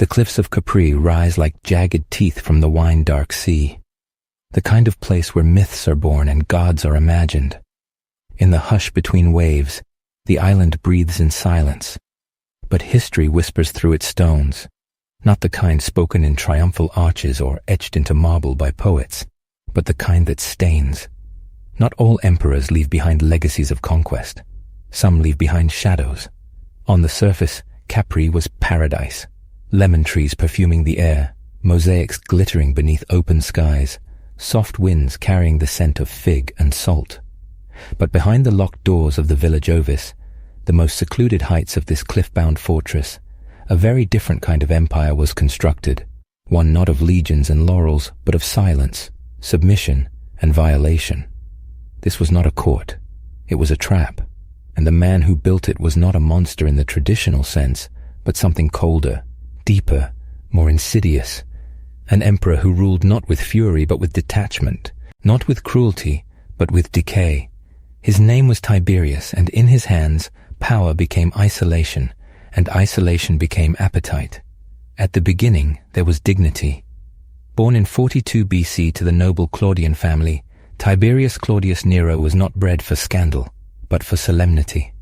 The cliffs of Capri rise like jagged teeth from the wine-dark sea, the kind of place where myths are born and gods are imagined. In the hush between waves, the island breathes in silence, but history whispers through its stones, not the kind spoken in triumphal arches or etched into marble by poets, but the kind that stains. Not all emperors leave behind legacies of conquest. Some leave behind shadows. On the surface, Capri was paradise. Lemon trees perfuming the air, mosaics glittering beneath open skies, soft winds carrying the scent of fig and salt. But behind the locked doors of the Villa Jovis, the most secluded heights of this cliff-bound fortress, a very different kind of empire was constructed, one not of legions and laurels, but of silence, submission, and violation. This was not a court. It was a trap, and the man who built it was not a monster in the traditional sense, but something colder, deeper, more insidious, an emperor who ruled not with fury but with detachment, not with cruelty but with decay. His name was Tiberius, and in his hands power became isolation, and isolation became appetite. At the beginning there was dignity. Born in 42 BC to the noble Claudian family, Tiberius Claudius Nero was not bred for scandal, but for solemnity.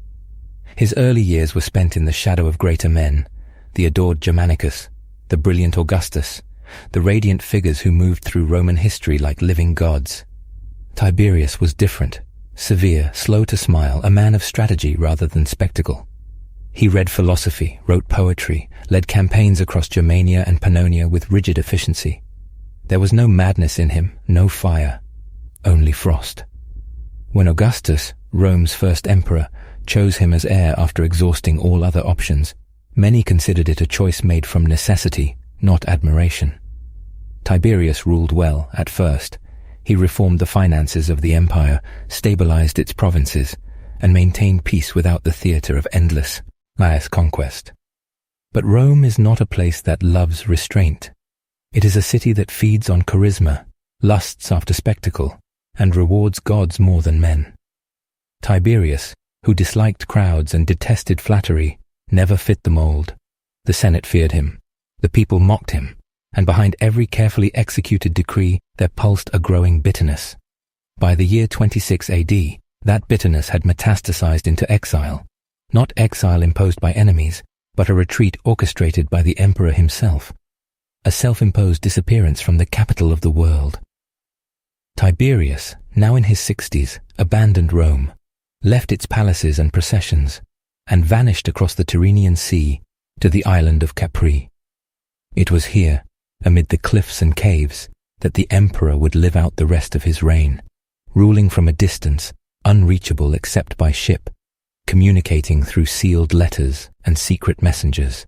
His early years were spent in the shadow of greater men, the adored Germanicus, the brilliant Augustus, the radiant figures who moved through Roman history like living gods. Tiberius was different, severe, slow to smile, a man of strategy rather than spectacle. He read philosophy, wrote poetry, led campaigns across Germania and Pannonia with rigid efficiency. There was no madness in him, no fire, only frost. When Augustus, Rome's first emperor, chose him as heir after exhausting all other options, many considered it a choice made from necessity, not admiration. Tiberius ruled well at first. He reformed the finances of the empire, stabilized its provinces, and maintained peace without the theater of endless, last conquest. But Rome is not a place that loves restraint. It is a city that feeds on charisma, lusts after spectacle, and rewards gods more than men. Tiberius, who disliked crowds and detested flattery, never fit the mold. The Senate feared him, the people mocked him, and behind every carefully executed decree there pulsed a growing bitterness. By the year 26 AD, that bitterness had metastasized into exile, not exile imposed by enemies, but a retreat orchestrated by the emperor himself, a self-imposed disappearance from the capital of the world. Tiberius, now in his 60s, abandoned Rome, left its palaces and processions, and vanished across the Tyrrhenian Sea to the island of Capri. It was here, amid the cliffs and caves, that the emperor would live out the rest of his reign, ruling from a distance, unreachable except by ship, communicating through sealed letters and secret messengers.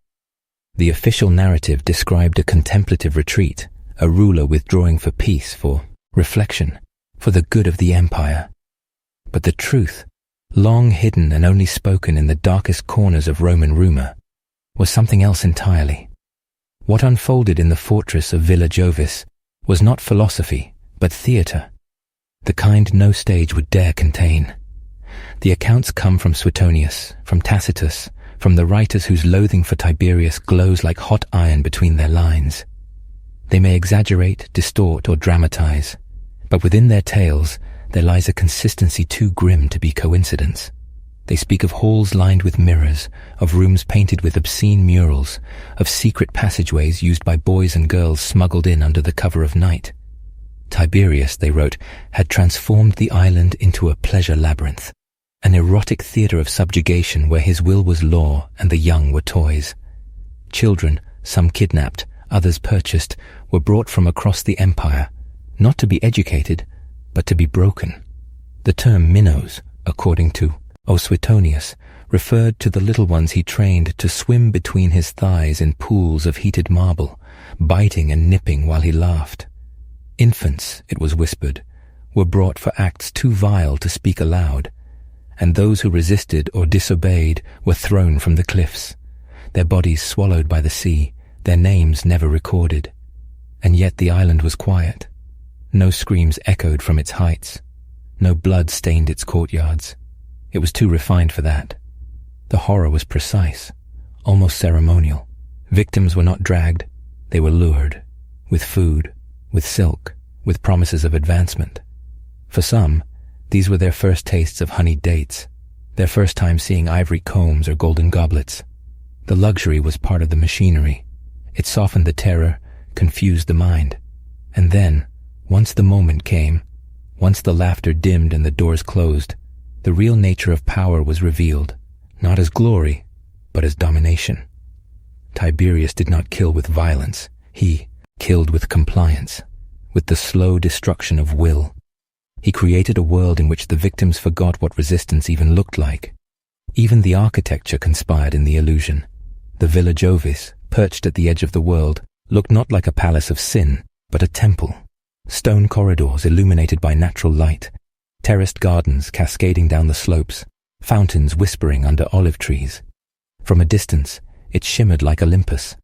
The official narrative described a contemplative retreat, a ruler withdrawing for peace, for reflection, for the good of the empire. But the truth, long hidden and only spoken in the darkest corners of Roman rumor, was something else entirely. What unfolded in the fortress of Villa Jovis was not philosophy, but theater, the kind no stage would dare contain. The accounts come from Suetonius, from Tacitus, from the writers whose loathing for Tiberius glows like hot iron between their lines. They may exaggerate, distort, or dramatize, but within their tales there lies a consistency too grim to be coincidence. They speak of halls lined with mirrors, of rooms painted with obscene murals, of secret passageways used by boys and girls smuggled in under the cover of night. Tiberius, they wrote, had transformed the island into a pleasure labyrinth, an erotic theater of subjugation where his will was law and the young were toys. Children, some kidnapped, others purchased, were brought from across the empire, not to be educated, but to be broken. The term minnows, according to Suetonius, referred to the little ones he trained to swim between his thighs in pools of heated marble, biting and nipping while he laughed. Infants, it was whispered, were brought for acts too vile to speak aloud, and those who resisted or disobeyed were thrown from the cliffs, their bodies swallowed by the sea, their names never recorded. And yet the island was quiet. No screams echoed from its heights. No blood stained its courtyards. It was too refined for that. The horror was precise, almost ceremonial, Victims were not dragged, they were lured, with food, with silk, with promises of advancement. For some, these were their first tastes of honeyed dates, their first time seeing ivory combs or golden goblets. The luxury was part of the machinery. It softened the terror, confused the mind. And then, once the moment came, once the laughter dimmed and the doors closed, the real nature of power was revealed, not as glory, but as domination. Tiberius did not kill with violence. He killed with compliance, with the slow destruction of will. He created a world in which the victims forgot what resistance even looked like. Even the architecture conspired in the illusion. The Villa Jovis, perched at the edge of the world, looked not like a palace of sin, but a temple. Stone corridors illuminated by natural light, terraced gardens cascading down the slopes, fountains whispering under olive trees. From a distance, it shimmered like Olympus.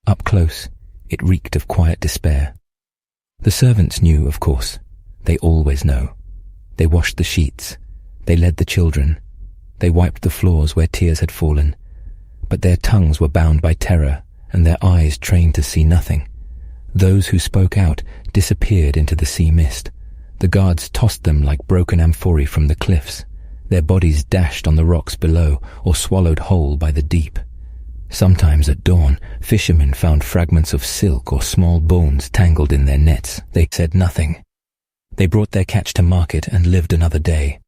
Up close, it reeked of quiet despair. The servants knew, of course. They always know. They washed the sheets. They led the children. They wiped the floors where tears had fallen. But their tongues were bound by terror, and their eyes trained to see nothing. Those who spoke out disappeared into the sea mist. The guards tossed them like broken amphorae from the cliffs, their bodies dashed on the rocks below or swallowed whole by the deep. Sometimes at dawn, fishermen found fragments of silk or small bones tangled in their nets. They said nothing. They brought their catch to market and lived another day.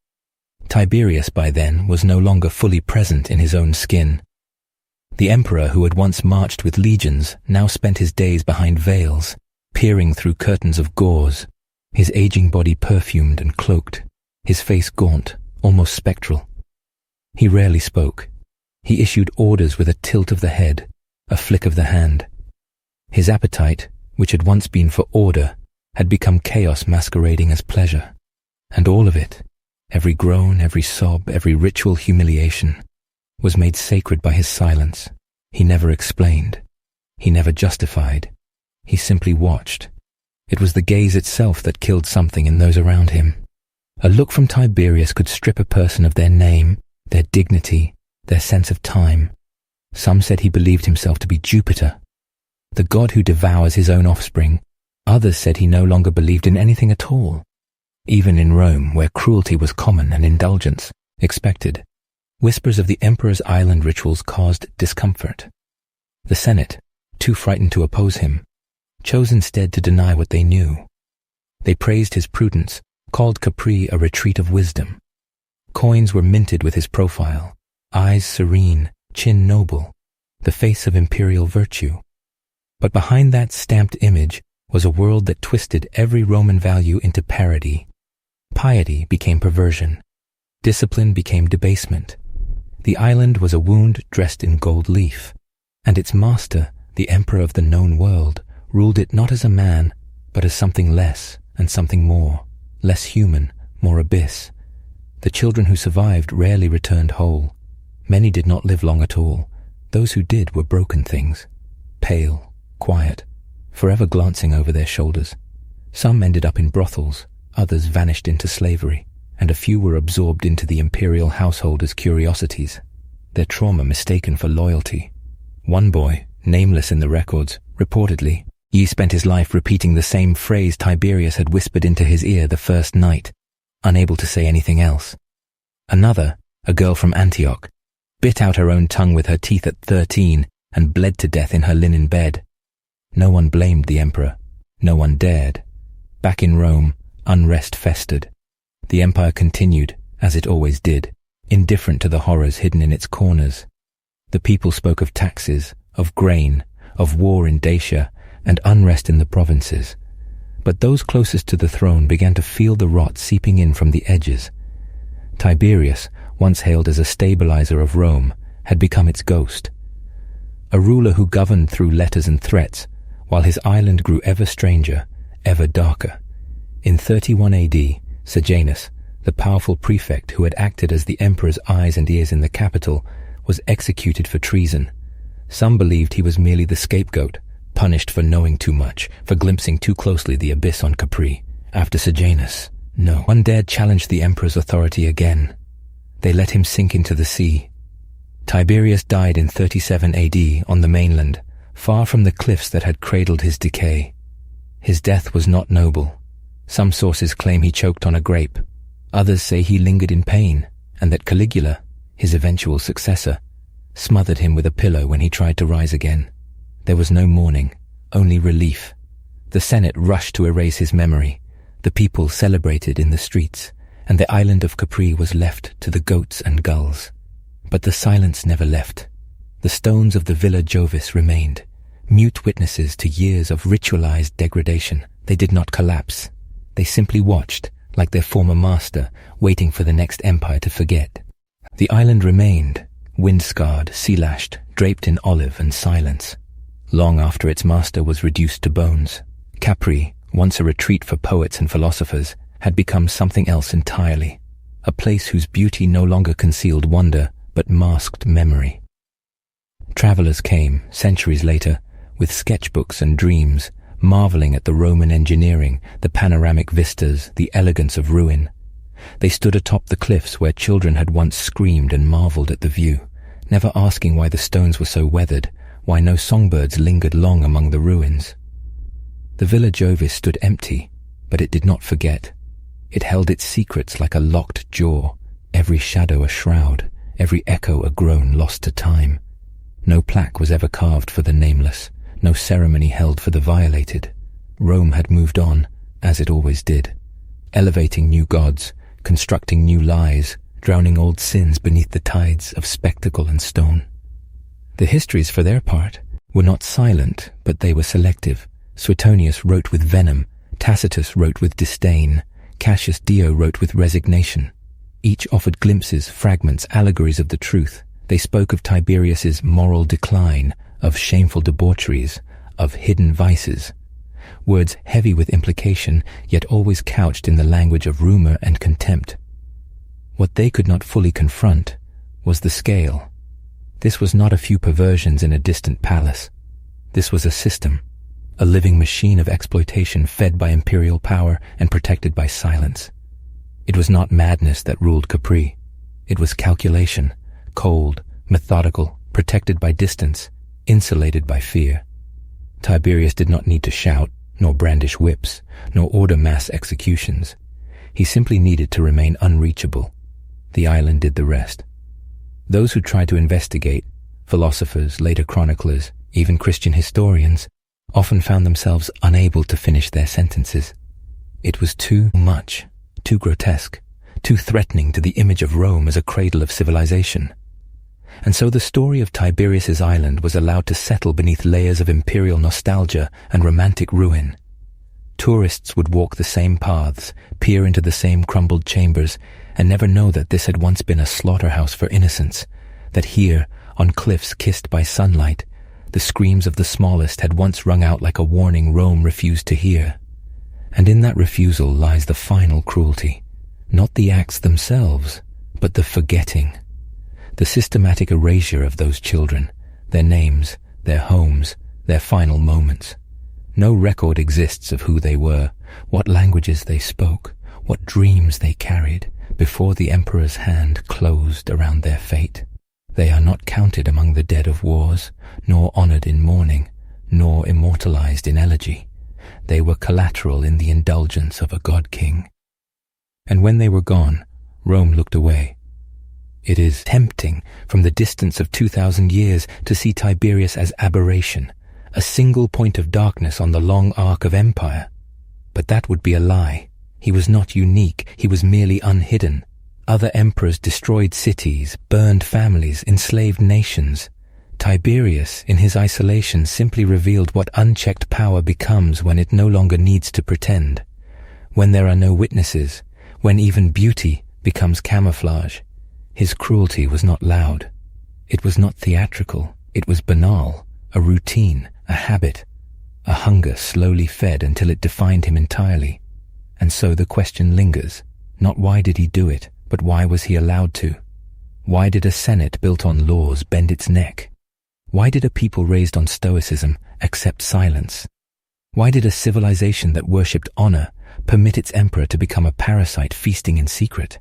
Tiberius by then was no longer fully present in his own skin. The emperor who had once marched with legions now spent his days behind veils, peering through curtains of gauze, his aging body perfumed and cloaked, his face gaunt, almost spectral. He rarely spoke. He issued orders with a tilt of the head, a flick of the hand. His appetite, which had once been for order, had become chaos masquerading as pleasure. And all of it, every groan, every sob, every ritual humiliation, was made sacred by his silence. He never explained. He never justified. He simply watched. It was the gaze itself that killed something in those around him. A look from Tiberius could strip a person of their name, their dignity, their sense of time. Some said he believed himself to be Jupiter, the god who devours his own offspring. Others said he no longer believed in anything at all. Even in Rome, where cruelty was common and indulgence expected, whispers of the emperor's island rituals caused discomfort. The Senate, too frightened to oppose him, chose instead to deny what they knew. They praised his prudence, called Capri a retreat of wisdom. Coins were minted with his profile, eyes serene, chin noble, the face of imperial virtue. But behind that stamped image was a world that twisted every Roman value into parody. Piety became perversion. Discipline became debasement. The island was a wound dressed in gold leaf, and its master, the emperor of the known world, ruled it not as a man, but as something less and something more, less human, more abyss. The children who survived rarely returned whole. Many did not live long at all. Those who did were broken things, pale, quiet, forever glancing over their shoulders. Some ended up in brothels, others vanished into slavery, and a few were absorbed into the imperial household as curiosities, their trauma mistaken for loyalty. One boy, nameless in the records, reportedly, he spent his life repeating the same phrase Tiberius had whispered into his ear the first night, unable to say anything else. Another, a girl from Antioch, bit out her own tongue with her teeth at 13 and bled to death in her linen bed. No one blamed the emperor. No one dared. Back in Rome, unrest festered. The empire continued, as it always did, indifferent to the horrors hidden in its corners. The people spoke of taxes, of grain, of war in Dacia, and unrest in the provinces. But those closest to the throne began to feel the rot seeping in from the edges. Tiberius, once hailed as a stabilizer of Rome, had become its ghost. A ruler who governed through letters and threats, while his island grew ever stranger, ever darker. In 31 AD, Sejanus, the powerful prefect who had acted as the emperor's eyes and ears in the capital, was executed for treason. Some believed he was merely the scapegoat, punished for knowing too much, for glimpsing too closely the abyss on Capri. After Sejanus, no one dared challenge the emperor's authority again. They let him sink into the sea. Tiberius died in 37 AD on the mainland, far from the cliffs that had cradled his decay. His death was not noble. Some sources claim he choked on a grape. Others say he lingered in pain, and that Caligula, his eventual successor, smothered him with a pillow when he tried to rise again. There was no mourning, only relief. The Senate rushed to erase his memory. The people celebrated in the streets, and the island of Capri was left to the goats and gulls. But the silence never left. The stones of the Villa Jovis remained, mute witnesses to years of ritualized degradation. They did not collapse. They simply watched, like their former master, waiting for the next empire to forget. The island remained, wind-scarred, sea-lashed, draped in olive and silence. Long after its master was reduced to bones, Capri, once a retreat for poets and philosophers, had become something else entirely, a place whose beauty no longer concealed wonder, but masked memory. Travelers came, centuries later, with sketchbooks and dreams, marveling at the Roman engineering, the panoramic vistas, the elegance of ruin. They stood atop the cliffs where children had once screamed and marveled at the view, never asking why the stones were so weathered, why no songbirds lingered long among the ruins. The Villa Jovis stood empty, but it did not forget. It held its secrets like a locked jaw, every shadow a shroud, every echo a groan lost to time. No plaque was ever carved for the nameless, no ceremony held for the violated. Rome had moved on, as it always did, elevating new gods, constructing new lies, drowning old sins beneath the tides of spectacle and stone. The histories, for their part, were not silent, but they were selective. Suetonius wrote with venom, Tacitus wrote with disdain, Cassius Dio wrote with resignation. Each offered glimpses, fragments, allegories of the truth. They spoke of Tiberius's moral decline, of shameful debaucheries, of hidden vices. Words heavy with implication, yet always couched in the language of rumor and contempt. What they could not fully confront was the scale. This was not a few perversions in a distant palace. This was a system, a living machine of exploitation fed by imperial power and protected by silence. It was not madness that ruled Capri. It was calculation, cold, methodical, protected by distance, insulated by fear. Tiberius did not need to shout, nor brandish whips, nor order mass executions. He simply needed to remain unreachable. The island did the rest. Those who tried to investigate, philosophers, later chroniclers, even Christian historians, often found themselves unable to finish their sentences. It was too much, too grotesque, too threatening to the image of Rome as a cradle of civilization. And so the story of Tiberius's island was allowed to settle beneath layers of imperial nostalgia and romantic ruin. Tourists would walk the same paths, peer into the same crumbled chambers, and never know that this had once been a slaughterhouse for innocence, that here, on cliffs kissed by sunlight, the screams of the smallest had once rung out like a warning Rome refused to hear. And in that refusal lies the final cruelty, not the acts themselves, but the forgetting. The systematic erasure of those children, their names, their homes, their final moments. No record exists of who they were, what languages they spoke, what dreams they carried, before the emperor's hand closed around their fate. They are not counted among the dead of wars, nor honored in mourning, nor immortalized in elegy. They were collateral in the indulgence of a god-king. And when they were gone, Rome looked away. It is tempting, from the distance of 2,000 years, to see Tiberius as aberration, a single point of darkness on the long arc of empire. But that would be a lie. He was not unique, he was merely unhidden. Other emperors destroyed cities, burned families, enslaved nations. Tiberius, in his isolation, simply revealed what unchecked power becomes when it no longer needs to pretend. When there are no witnesses, when even beauty becomes camouflage. His cruelty was not loud. It was not theatrical. It was banal, a routine, a habit, a hunger slowly fed until it defined him entirely. And so the question lingers, not why did he do it, but why was he allowed to? Why did a Senate built on laws bend its neck? Why did a people raised on stoicism accept silence? Why did a civilization that worshipped honor permit its emperor to become a parasite feasting in secret?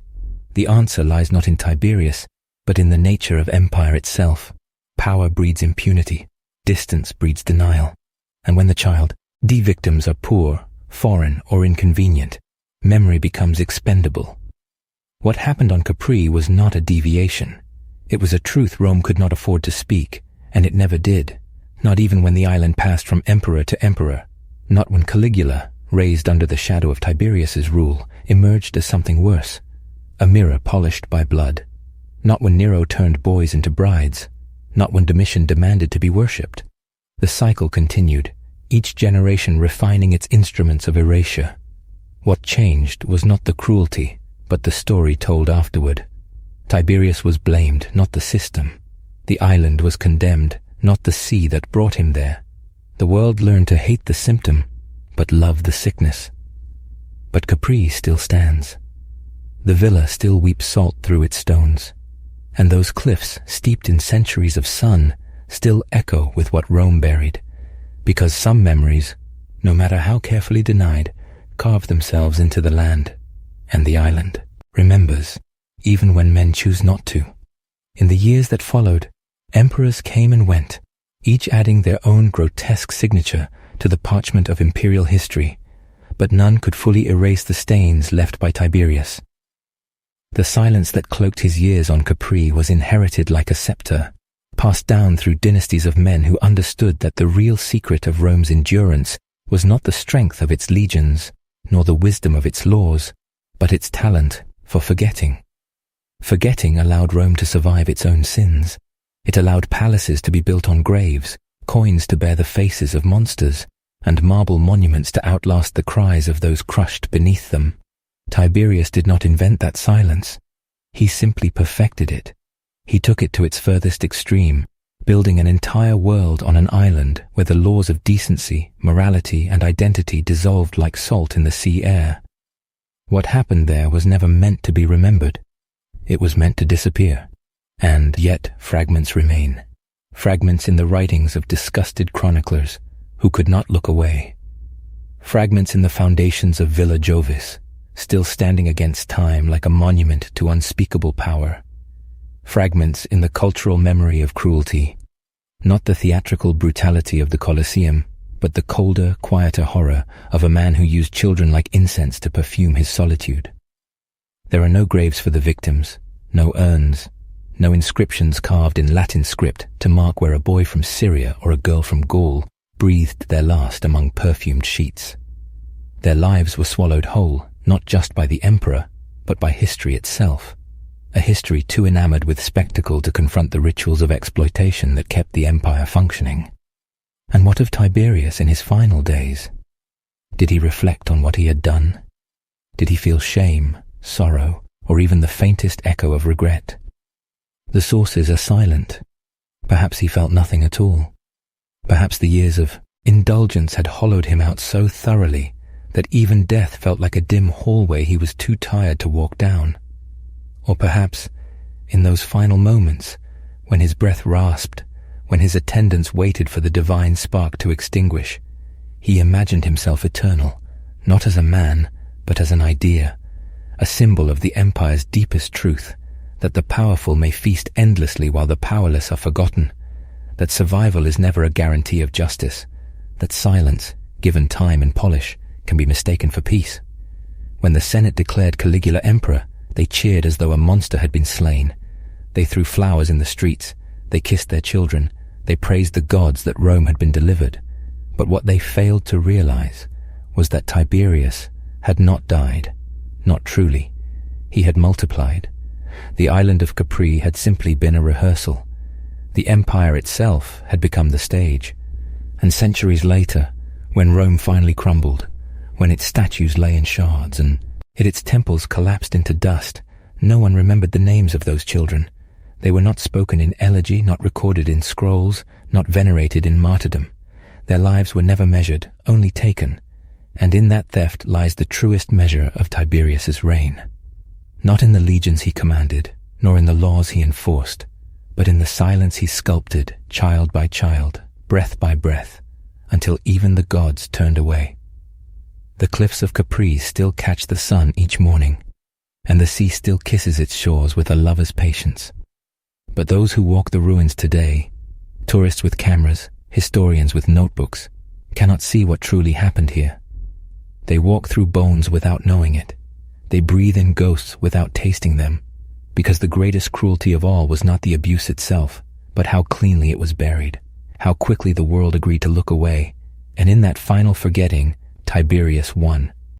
The answer lies not in Tiberius, but in the nature of empire itself. Power breeds impunity. distance breeds denial. And when the child victims are poor, foreign, or inconvenient, memory becomes expendable. What happened on Capri was not a deviation. It was a truth Rome could not afford to speak, and it never did, not even when the island passed from emperor to emperor, not when Caligula, raised under the shadow of Tiberius's rule, emerged as something worse, a mirror polished by blood, not when Nero turned boys into brides, not when Domitian demanded to be worshipped. The cycle continued, each generation refining its instruments of erasure. What changed was not the cruelty, but the story told afterward. Tiberius was blamed, not the system. The island was condemned, not the sea that brought him there. The world learned to hate the symptom, but love the sickness. But Capri still stands. The villa still weeps salt through its stones, and those cliffs, steeped in centuries of sun, still echo with what Rome buried, because some memories, no matter how carefully denied, carve themselves into the land, and the island remembers, even when men choose not to. In the years that followed, emperors came and went, each adding their own grotesque signature to the parchment of imperial history, but none could fully erase the stains left by Tiberius. The silence that cloaked his years on Capri was inherited like a scepter, passed down through dynasties of men who understood that the real secret of Rome's endurance was not the strength of its legions, nor the wisdom of its laws, but its talent for forgetting. Forgetting allowed Rome to survive its own sins. It allowed palaces to be built on graves, coins to bear the faces of monsters, and marble monuments to outlast the cries of those crushed beneath them. Tiberius did not invent that silence. He simply perfected it. He took it to its furthest extreme, building an entire world on an island where the laws of decency, morality, and identity dissolved like salt in the sea air. What happened there was never meant to be remembered. It was meant to disappear. And yet fragments remain. Fragments in the writings of disgusted chroniclers who could not look away. Fragments in the foundations of Villa Jovis, still standing against time like a monument to unspeakable power. Fragments in the cultural memory of cruelty, not the theatrical brutality of the Colosseum, but the colder, quieter horror of a man who used children like incense to perfume his solitude. There are no graves for the victims, no urns, no inscriptions carved in Latin script to mark where a boy from Syria or a girl from Gaul breathed their last among perfumed sheets. Their lives were swallowed whole, not just by the emperor, but by history itself, a history too enamored with spectacle to confront the rituals of exploitation that kept the empire functioning. And what of Tiberius in his final days? Did he reflect on what he had done? Did he feel shame, sorrow, or even the faintest echo of regret? The sources are silent. Perhaps he felt nothing at all. Perhaps the years of indulgence had hollowed him out so thoroughly that even death felt like a dim hallway he was too tired to walk down. Or perhaps, in those final moments, when his breath rasped, when his attendants waited for the divine spark to extinguish, he imagined himself eternal, not as a man, but as an idea, a symbol of the empire's deepest truth, that the powerful may feast endlessly while the powerless are forgotten, that survival is never a guarantee of justice, that silence, given time and polish, can be mistaken for peace. When the Senate declared Caligula emperor, they cheered as though a monster had been slain. They threw flowers in the streets, they kissed their children, they praised the gods that Rome had been delivered. But what they failed to realize was that Tiberius had not died, not truly. He had multiplied. The island of Capri had simply been a rehearsal. The empire itself had become the stage. And centuries later, when Rome finally crumbled, when its statues lay in shards and its temples collapsed into dust, no one remembered the names of those children. They were not spoken in elegy, not recorded in scrolls, not venerated in martyrdom. Their lives were never measured, only taken. And in that theft lies the truest measure of Tiberius's reign. Not in the legions he commanded, nor in the laws he enforced, but in the silence he sculpted, child by child, breath by breath, until even the gods turned away. The cliffs of Capri still catch the sun each morning, and the sea still kisses its shores with a lover's patience. But those who walk the ruins today, tourists with cameras, Historians with notebooks cannot see what truly happened here. They walk through bones without knowing it. They breathe in ghosts without tasting them, because the greatest cruelty of all was not the abuse itself, but how cleanly it was buried, how quickly the world agreed to look away, and in that final forgetting, Tiberius won.